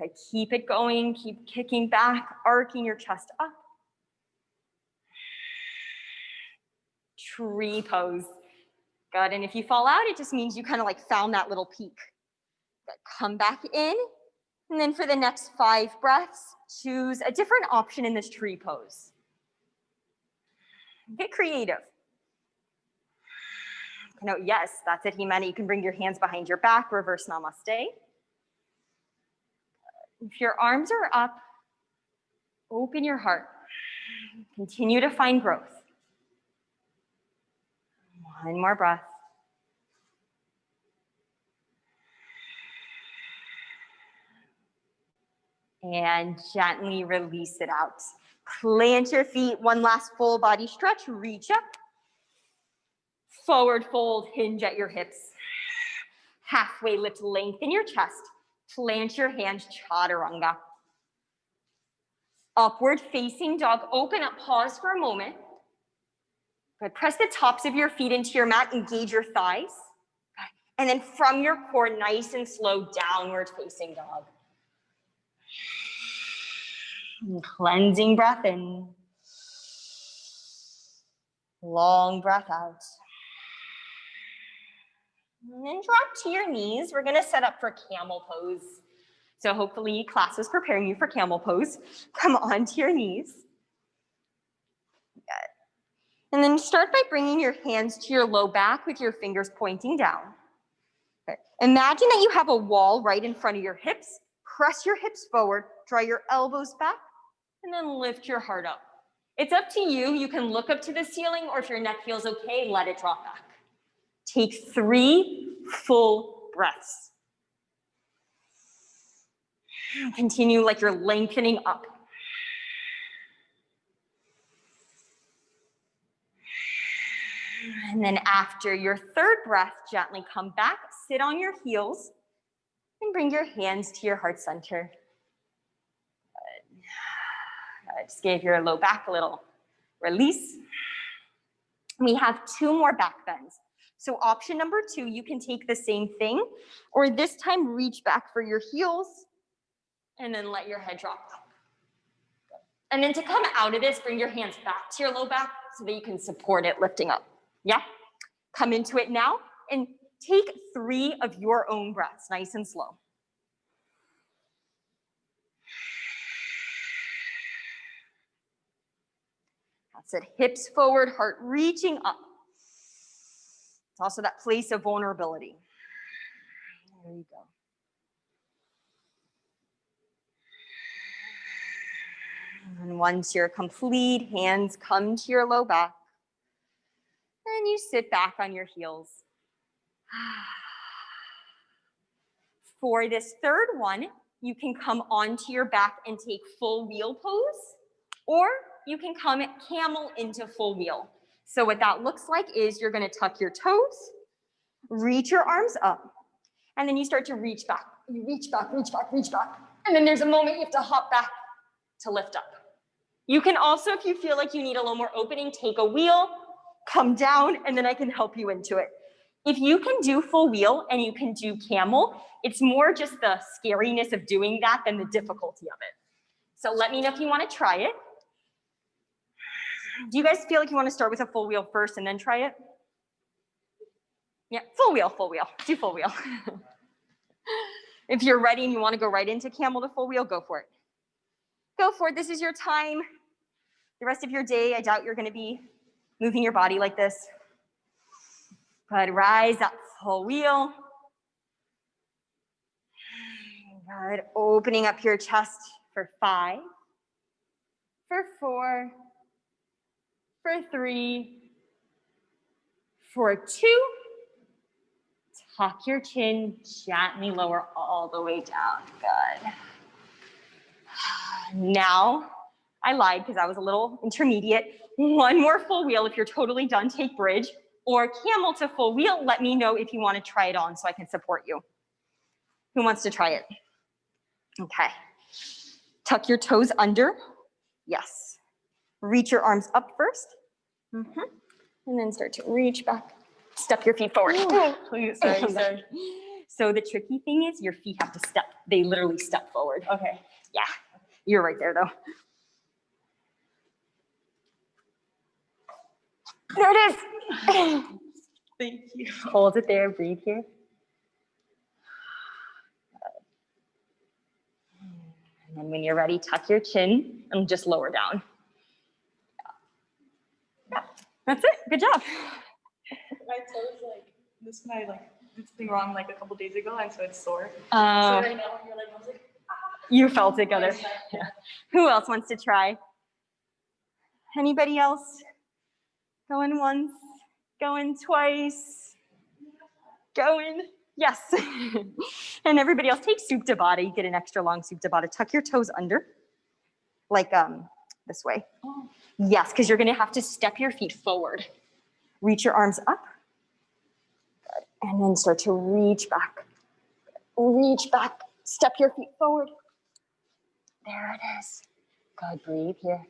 Okay, keep it going, keep kicking back, arcing your chest up. Tree pose. Good, and if you fall out, it just means you kind of like found that little peak. Good. Come back in, and then for the next 5 breaths, choose a different option in this tree pose. Get creative. No, yes, that's it, Himani. You can bring your hands behind your back, reverse namaste. If your arms are up, open your heart. Continue to find growth. One more breath. And gently release it out. Plant your feet, one last full body stretch, reach up. Forward fold, hinge at your hips. Halfway lift, lengthen your chest. Plant your hands, chaturanga. Upward facing dog, open up, pause for a moment. Good, press the tops of your feet into your mat, engage your thighs. And then from your core, nice and slow, downward facing dog. And cleansing breath in. Long breath out. And then drop to your knees. We're gonna set up for camel pose. So hopefully class was preparing you for camel pose. Come onto your knees. Good. And then start by bringing your hands to your low back with your fingers pointing down. Okay. Imagine that you have a wall right in front of your hips. Press your hips forward, draw your elbows back, and then lift your heart up. It's up to you. You can look up to the ceiling, or if your neck feels okay, let it drop back. Take 3 full breaths. Continue like you're lengthening up. And then after your 3rd breath, gently come back, sit on your heels, and bring your hands to your heart center. Good. I just gave your low back a little release. We have 2 more back bends. So option number 2, you can take the same thing, or this time reach back for your heels, and then let your head drop back. And then to come out of this, bring your hands back to your low back so that you can support it lifting up. Yeah? Come into it now and take 3 of your own breaths, nice and slow. That's it, hips forward, heart reaching up. It's also that place of vulnerability. There you go. And once you're complete, hands come to your low back. And you sit back on your heels. For this 3rd one, you can come onto your back and take full wheel pose, or you can come camel into full wheel. So what that looks like is you're gonna tuck your toes, reach your arms up, and then you start to reach back. You reach back, reach back, reach back. And then there's a moment you have to hop back to lift up. You can also, if you feel like you need a little more opening, take a wheel, come down, and then I can help you into it. If you can do full wheel and you can do camel, it's more just the scariness of doing that than the difficulty of it. So let me know if you want to try it. Do you guys feel like you want to start with a full wheel first and then try it? Yeah, full wheel, do full wheel. If you're ready and you want to go right into camel to full wheel, go for it. Go for it, this is your time. The rest of your day, I doubt you're gonna be moving your body like this. Good, rise up, full wheel. Good, opening up your chest for 5, for 4, for 3, for 2, Tuck your chin, gently lower all the way down. Good. Now, I lied because I was a little intermediate. One more full wheel. If you're totally done, take bridge. Or camel to full wheel. Let me know if you want to try it on so I can support you. Who wants to try it? Okay. Tuck your toes under. Yes. Reach your arms up first. And then start to reach back. Step your feet forward. Sorry. So the tricky thing is your feet have to step. They literally step forward. Okay. Yeah. You're right there though. There it is. Thank you. Hold it there, breathe here. And then when you're ready, tuck your chin and just lower down. Yeah, that's it. Good job. My toes this one I did something wrong a couple days ago, and so it's sore. So Uh, right now you're I was like, you felt it, Gunnar. Yeah. Who else wants to try? Anybody else? Going once, going twice, going, yes. And everybody else, take Supta Baddha. You get an extra long Supta Baddha. Tuck your toes under, like this way. oh. Yes, because you're gonna have to step your feet forward. Reach your arms up. Good. And then start to reach back. Reach back, step your feet forward. There it is. Good, breathe here.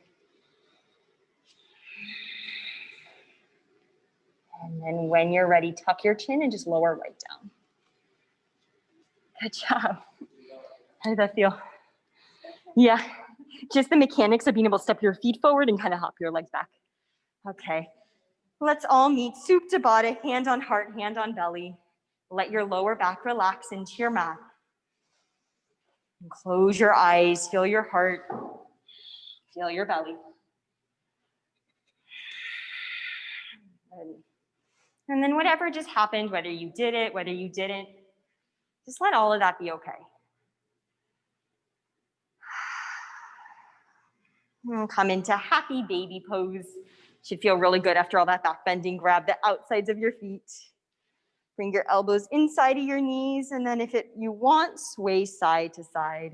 And then when you're ready, tuck your chin and just lower right down. Good job. How did that feel? Yeah, just the mechanics of being able to step your feet forward and kind of hop your legs back. Okay, let's all meet Supta Baddha, hand on heart, hand on belly. Let your lower back relax into your mat. And close your eyes, feel your heart, feel your belly. And then whatever just happened, whether you did it, whether you didn't, just let all of that be okay. And come into happy baby pose. Should feel really good after all that back bending. Grab the outsides of your feet. Bring your elbows inside of your knees, and then if you want, sway side to side.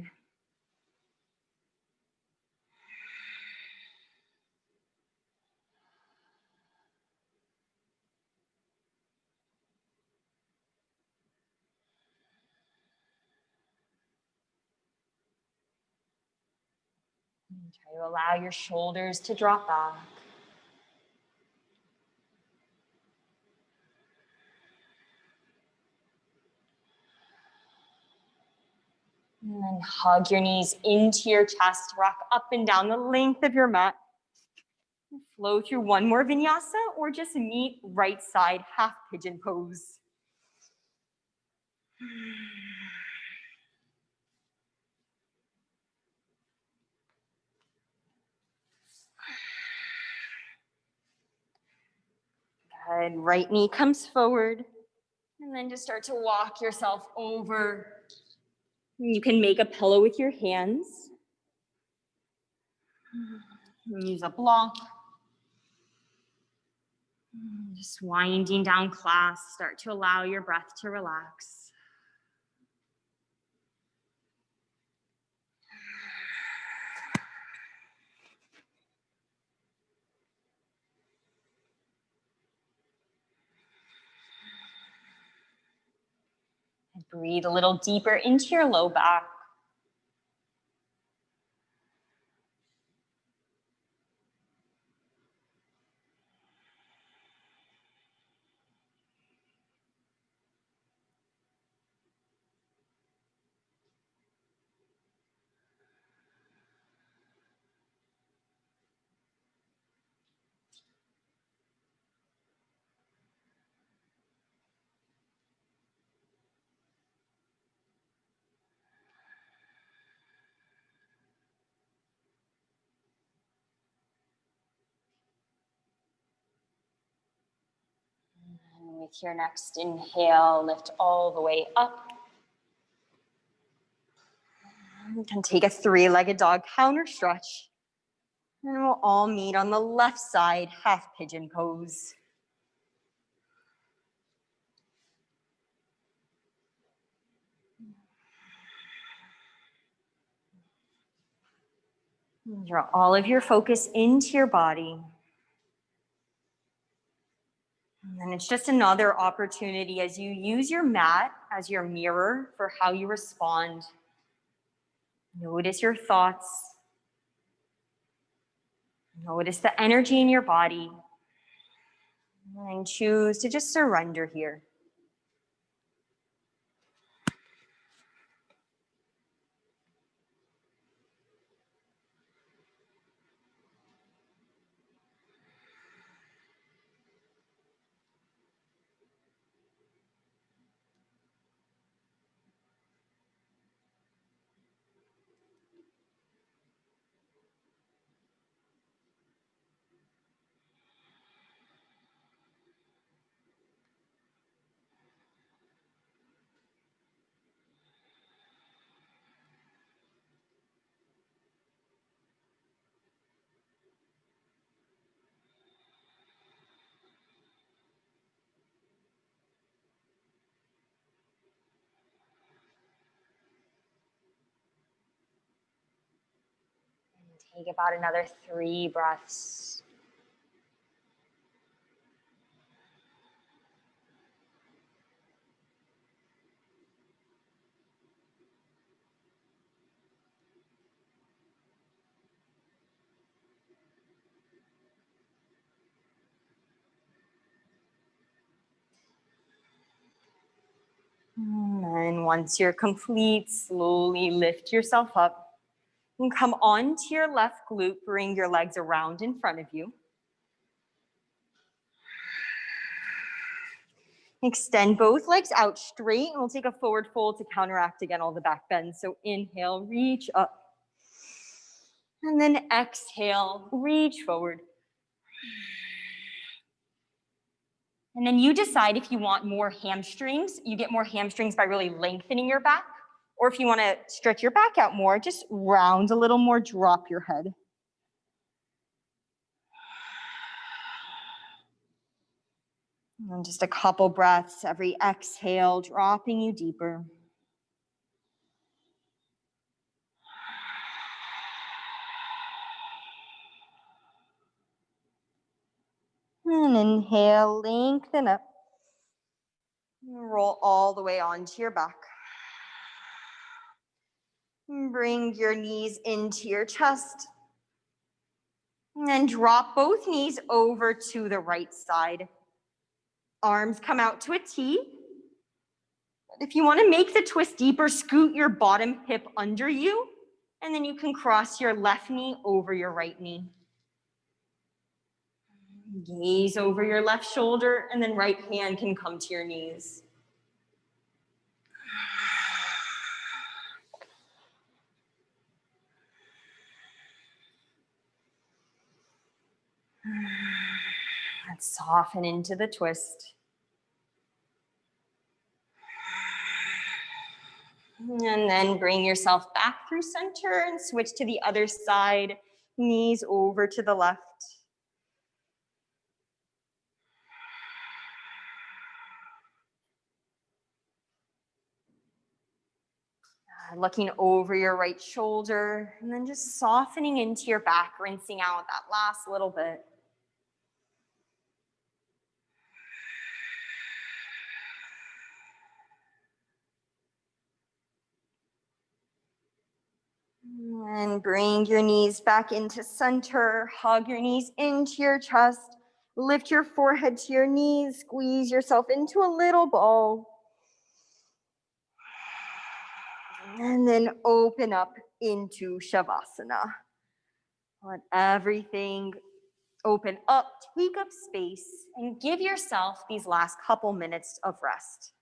And try to allow your shoulders to drop back. And then hug your knees into your chest, rock up and down the length of your mat. Flow through one more vinyasa or just meet right side half pigeon pose. Good, right knee comes forward. And then just start to walk yourself over. You can make a pillow with your hands. Use a block. Just winding down class. Start to allow your breath to relax. And breathe a little deeper into your low back. And with your next inhale, lift all the way up. You can take a three-legged dog counter stretch. And we'll all meet on the left side, half pigeon pose. Draw all of your focus into your body. And then it's just another opportunity as you use your mat as your mirror for how you respond. Notice your thoughts. Notice the energy in your body. And choose to just surrender here. Take about another 3 breaths. And once you're complete, slowly lift yourself up and come onto your left glute. Bring your legs around in front of you. Extend both legs out straight, and we'll take a forward fold to counteract again all the back bends. So inhale, reach up. And then exhale, reach forward. And then you decide if you want more hamstrings. You get more hamstrings by really lengthening your back. Or if you want to stretch your back out more, just round a little more, drop your head. And just a couple breaths, every exhale, dropping you deeper. And inhale, lengthen up. Roll all the way onto your back. Bring your knees into your chest. And drop both knees over to the right side. Arms come out to a T. If you want to make the twist deeper, scoot your bottom hip under you, and then you can cross your left knee over your right knee. Gaze over your left shoulder, and then right hand can come to your knees. Let's soften into the twist. And then bring yourself back through center and switch to the other side, knees over to the left. Looking over your right shoulder, and then just softening into your back, rinsing out that last little bit. And bring your knees back into center, hug your knees into your chest, lift your forehead to your knees, squeeze yourself into a little ball. And then open up into Shavasana. Let everything open up, take up space, and give yourself these last couple minutes of rest.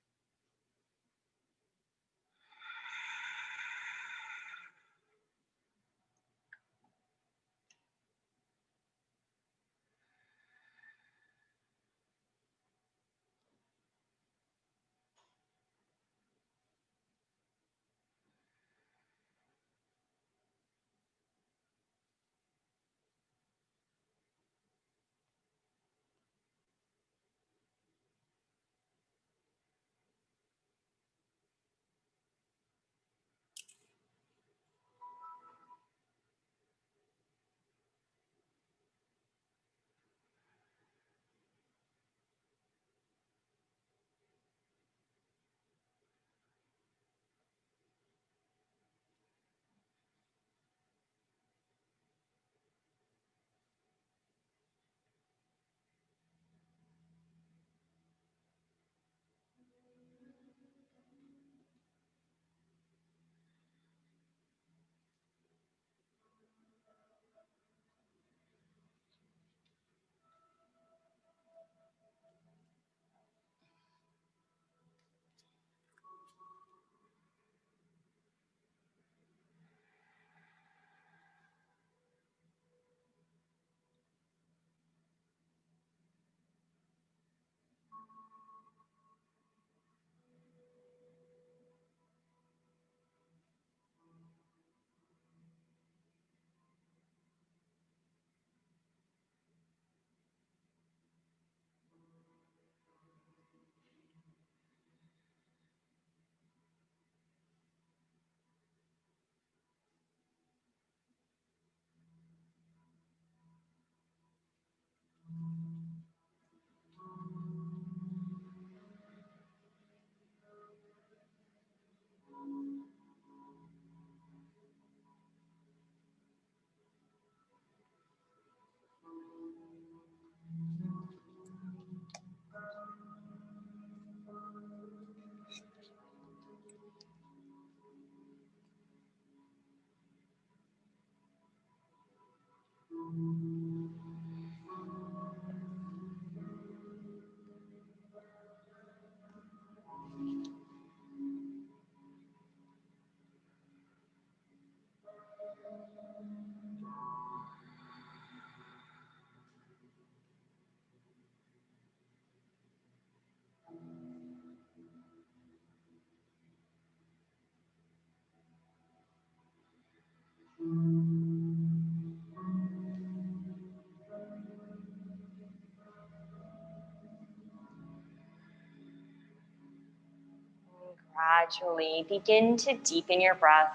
Gradually begin to deepen your breath.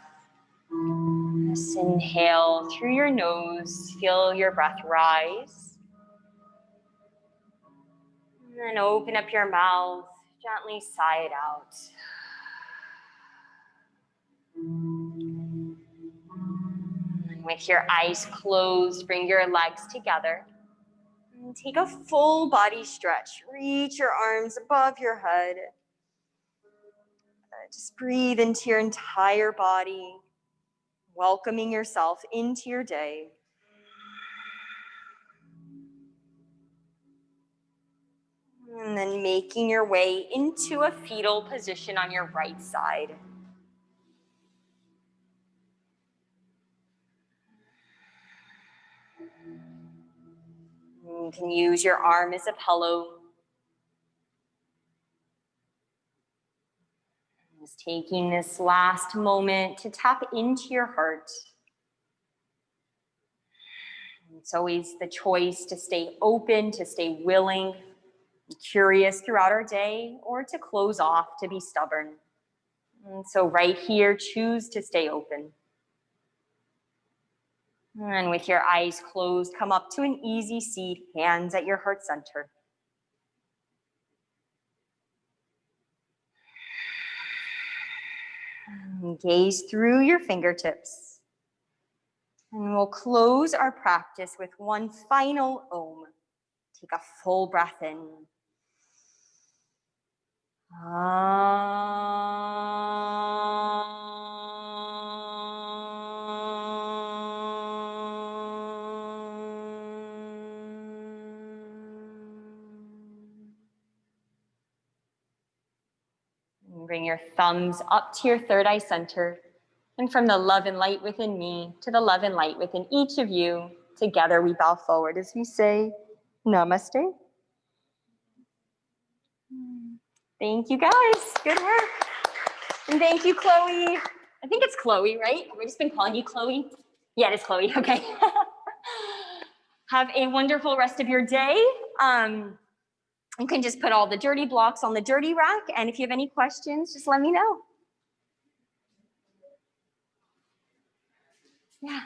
Just inhale through your nose, feel your breath rise. And then open up your mouth, gently sigh it out. And with your eyes closed, bring your legs together. And take a full body stretch. Reach your arms above your head. Just breathe into your entire body, welcoming yourself into your day. And then making your way into a fetal position on your right side. You can use your arm as a pillow. Just taking this last moment to tap into your heart. It's always the choice to stay open, to stay willing, curious throughout our day, or to close off, to be stubborn. And so right here, choose to stay open. And with your eyes closed, come up to an easy seat, hands at your heart center. And gaze through your fingertips. And we'll close our practice with one final Om. Take a full breath in. Bring your thumbs up to your third eye center. And from the love and light within me to the love and light within each of you, together we bow forward as we say, Namaste. Thank you guys, good work. And thank you, Chloe. I think it's Chloe, right? We've just been calling you Chloe. Yeah, it is Chloe, okay. Have a wonderful rest of your day. You can just put all the dirty blocks on the dirty rack, and if you have any questions, just let me know. Yeah.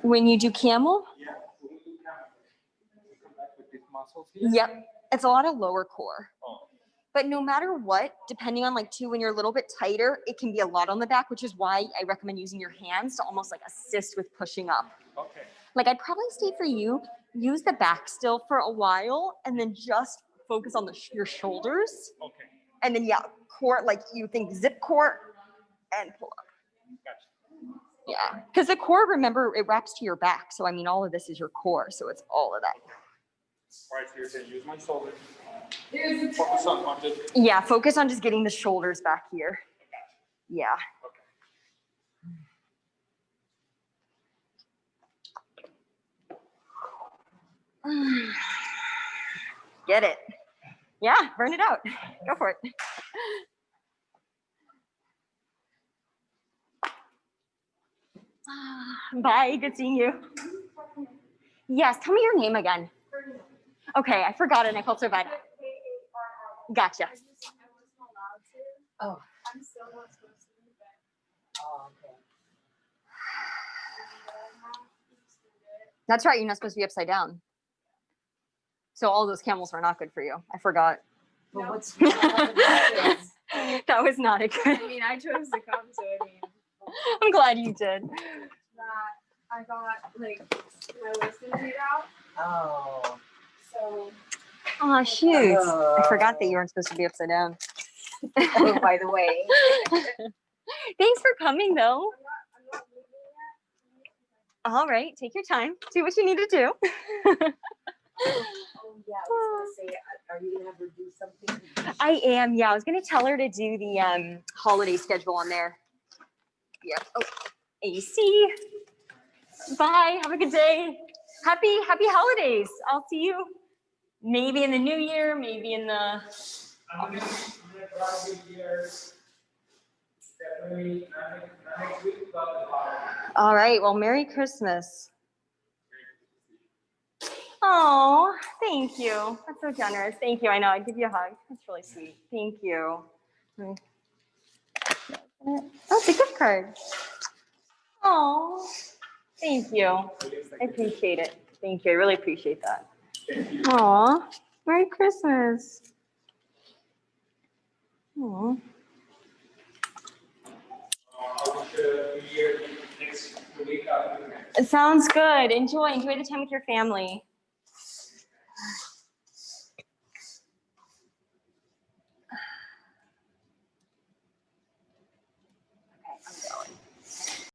When you do camel? Yeah, when we do camel, we come back with these muscles here. Yep, it's a lot of lower core. Oh. But no matter what, depending on like too, when you're a little bit tighter, it can be a lot on the back, which is why I recommend using your hands to almost like assist with pushing up. Okay. Like I'd probably say for you, use the back still for a while and then just focus on your shoulders. Okay. And then yeah, core, like you think zip core and pull up. Gotcha. Yeah, because the core, remember, it wraps to your back. So I mean, all of this is your core, so it's all of that. All right, so you're saying use my shoulders. Focus on just. Yeah, focus on just getting the shoulders back here. Yeah. Okay. Get it. Yeah, burn it out. Go for it. Bye, good seeing you. Yes, tell me your name again. Okay, I forgot it and I felt so bad. Gotcha. Oh. I'm still not supposed to do that. Oh, okay. That's right, you're not supposed to be upside down. So all those camels were not good for you. I forgot. But No. what's wrong with this? That was not a good. I mean, I chose to come, so I mean, I'm glad you did. that I got like my wisdom teeth out, Oh. so Oh, shoot. I forgot that you weren't supposed to be upside down. Oh, by the way. Thanks for coming, though. I'm not moving yet. All right, take your time. Do what you need to do. Oh, yeah, I was gonna say, are you gonna have her do something? I am, yeah. I was going to tell her to do the holiday schedule on there. Yeah. Oh, AC. Bye. Have a good day. Happy holidays. I'll see you maybe in the new year, maybe in the. I'm gonna probably be here definitely not next week, but All right. Well, Merry Christmas. Oh, thank you. That's so generous. Thank you. I know. I'd give you a hug. That's really sweet. Thank you. Oh, it's a gift card. Oh, thank you. I appreciate it. Thank you. I really appreciate that. Aw, Merry Christmas. Aw. It sounds good. Enjoy the time with your family.